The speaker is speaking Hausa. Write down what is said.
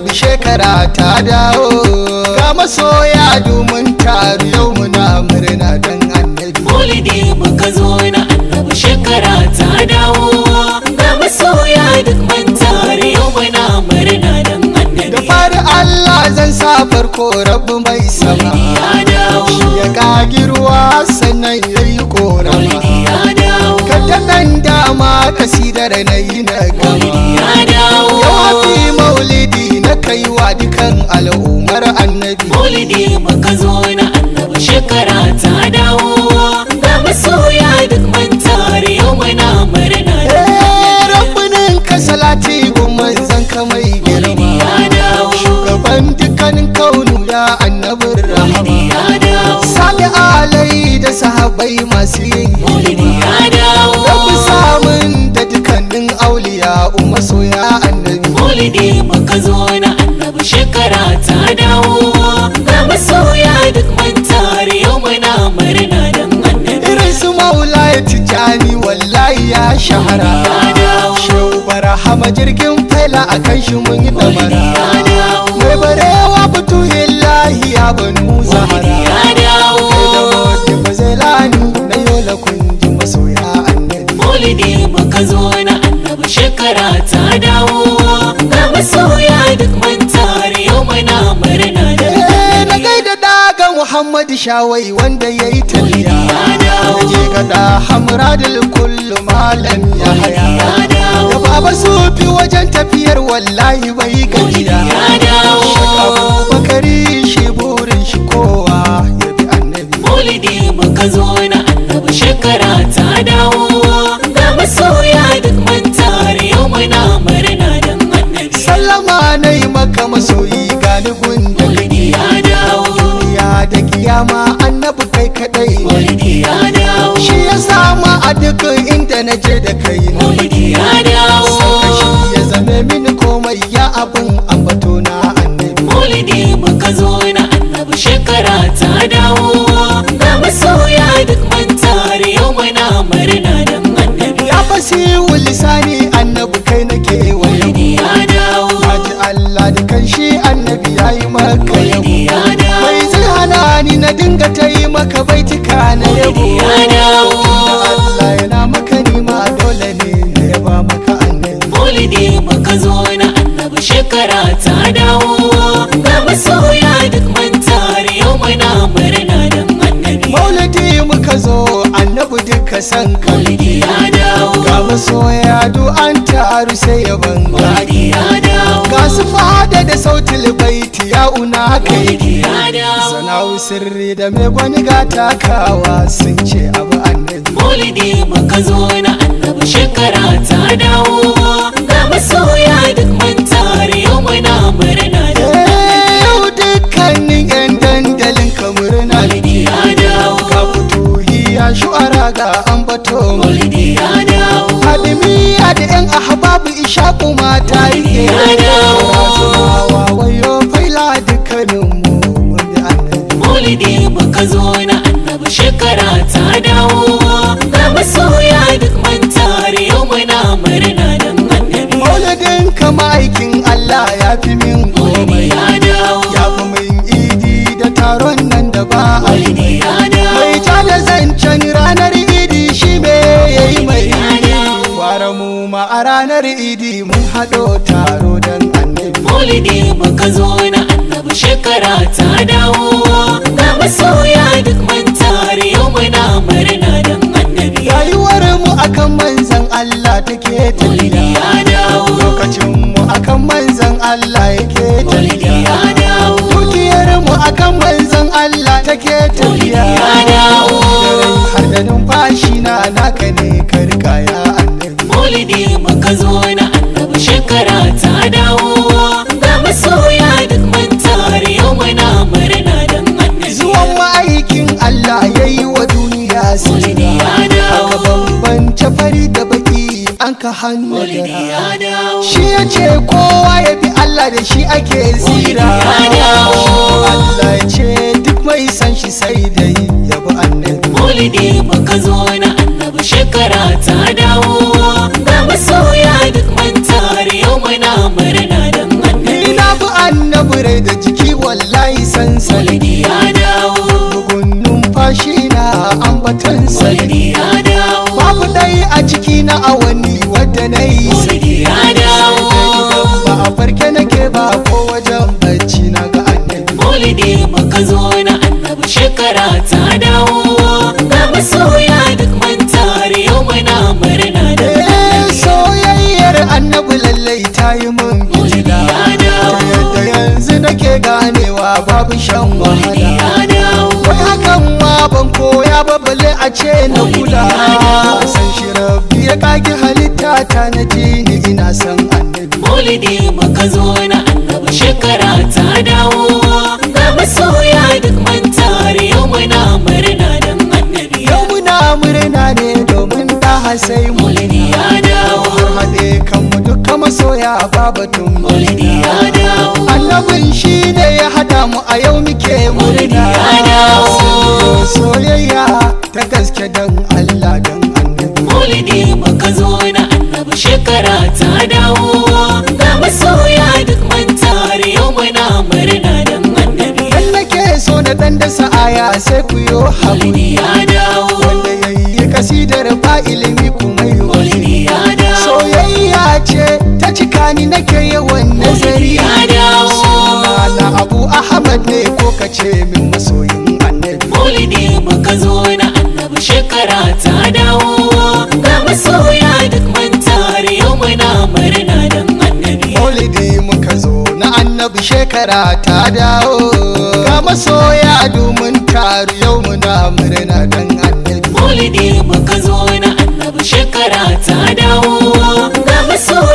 annabi shekara ta dawo ga masoya domin taru yau muna murna dan annabi maulidi muka zo na annabi shekara ta dawo ga masoya duk mun taru yau muna murna dan annabi da fari Allah zan sa farko rabu mai sama shi ya kagi ruwa sannan yayi korama kada dan dama kasidar nayi na gama yau hafi maulidi na kaiwa dukan al'ummar annabi maulidi muka zo na annabi shekara ta dawo ga masoya duk mun tare yau muna murna rabbunin ka salati gumman zan ka mai girma shugaban dukkanin kaunu ya annabin rahama sali alai da sahabbai masu yin hidima rabbi samun da dukkanin auliya masoya annabi maulidi muka zo na annabi shekara ta dawo ga masoya duk mun tare yau muna murna dan annabi irin su maula ya tijani wallahi ya shahara shehu barahama jirgin faila a kan shi mun yi damara mai barewa fituhillahi ya banu zahara kai da mawadi bazelani na yola kunji masoya annabi maulidi muka zo na annabi shekara ta dawo ga masoya duk mun tare yau muna murna na gaida daga Muhammadu Shawai wanda ya yi tafiya na je gada hamradul kullu malam ya haya da baba sufi wajen tafiyar wallahi bai gajiya shaka bakari shi burin shi kowa ya bi annabi maulidi muka zo na annabi shekara ta dawo ga masoya duk mun tare yau muna murna dan annabi sallama na yi maka masoyi gani gunda maulidi ya dawo duniya da kiyama annabi kai kadai maulidi ya dawo shi ya sama a duk inda na je da kai na maulidi ya dawo sauka shi ya zame mini komai ya abin ambato na annabi maulidi muka zo na annabi shekara ta dawo ga masoya duk mun tare yau muna murna dan annabi ya fasihu lisani annabi kai nake wayo maulidi ya dawo haji Allah da kan shi annabi yayi maka maulidi ya yabo dawo mai zai hana ni na dinga ta yi maka baitika na yabo maulidi ya dawo da Allah yana maka nima dole ne na yaba maka annabi maulidi muka zo na annabi shekara ta dawo ga masoya duk mun tare yau muna murna dan annabi maulidi muka zo annabi duka san ka maulidi ya dawo ga masoya du an taru sai ya banga maulidi ya dawo ga su fada da sautil baiti ya una kai maulidi ya dawo sana'u sirri da mai gwani ga takawa sun ce abu annabi maulidi muka zo na annabi shekara ta dawo ga masoya duk mun tare yau muna murna yau dukkanin yan dandalin ka murna maulidi ya dawo ka fituhi ya shu'ara ga ambato maulidi ya dawo hadimiya da yan ahbabu ishaku mata maulidi ya dawo razumawa wayo faila dukkanin mu mun bi annabi maulidi muka zo na annabi shekara ta dawo ga masoya duk mun tare yau muna murna dan annabi maulidin kama aikin Allah ya fi min maulidi komai ya dawo ya fi min idi da taron nan da ba a maulidi yi ya dawo mai ja da zancen ranar idi shi me yayi mai ware mu ma a ranar idi mun haɗo taro dan annabi maulidi muka zo na annabi shekara ta dawo ga masoya duk mun tare yau muna murna dan annabi rayuwar mu akan manzan Allah take maulidi tafiya ya dawo lokacin mu akan manzan Allah yake maulidi tafiya ya dawo dukiyar mu akan manzan Allah take tafiya ya dawo. da rai har da numfashi na naka ne ka rika ya annabi maulidi muka zo na annabi shekara ta dawo ga masoya duk mun tare yau muna murna dan annabi zuwan ma'aikin Allah yayi wa duniya maulidi sirra ya dawo aka bambance fari da baki an ka hannu maulidi ya da dawo shi ya ce kowa ya bi Allah da shi ake tsira Maulidi ya dawo. Allah ya ce duk mai san shi sai dai ya bi annabi maulidi muka zo na annabi shekara ta dawo ga masoya duk mun tare yau muna murna dan annabi ni na bi rai da jiki wallahi sansani. Maulidi ya dawo, bugun numfashi na ambatan sani. Maulidi ya dawo, babu dai a ciki na awanni wadda na yi Maulidi ya dawo, ba a farke nake ba ko wajen bacci na ga annabi. Maulidi muka zo na annabi shekara ta dawo, ga masoya duk mun tare yau muna murna da soyayyar annabi lallai ta yi mun Maulidi gida. ya dawo, Ta yadda yanzu nake ganewa babu shan Maulidi wahala. ya dawo, Wai hakan ma ban koya ba balle a ce na kula. San shi rabbi ya kage halitta ta na ji ni ina san annabi. Maulidi muka zo na annabi shekara ta dawo, ga masoya duk mun tare yau muna murna dan annabi. Yau muna murna ne domin da sai Maulidi ya dawo, har haɗe kanmu duka masoya babatun Maulidi ya dawo, annabin shi ne ya haɗa mu a yau muke Maulidi murna. ya dawo, Soyayya ta gaske don Allah don annabi. Maulidi muka zo na annabi shekara ta dawo, ga masoya duk mun tare yau muna murna dan annabi. Dan nake so na dan dasa aya sai ku yo Maulidi haƙuri. ya dawo, Wanda yayi kasidar ba ilimi kuma yi Maulidi ya dawo, soyayya ce ta cika ni nake yawan nazari. ya dawo. Sunana Abu Ahmad ne ko kace min masoyin annabi. Maulidi muka zo na annabi shekara ta dawo, ga masoya duk mun tare yau muna murna dan annabi. Maulidi muka zo na annabi shekara ta dawo, ga masoya domin taru yau muna murna dan annabi. Maulidi muka zo na annabi shekara ta dawo, ga masoya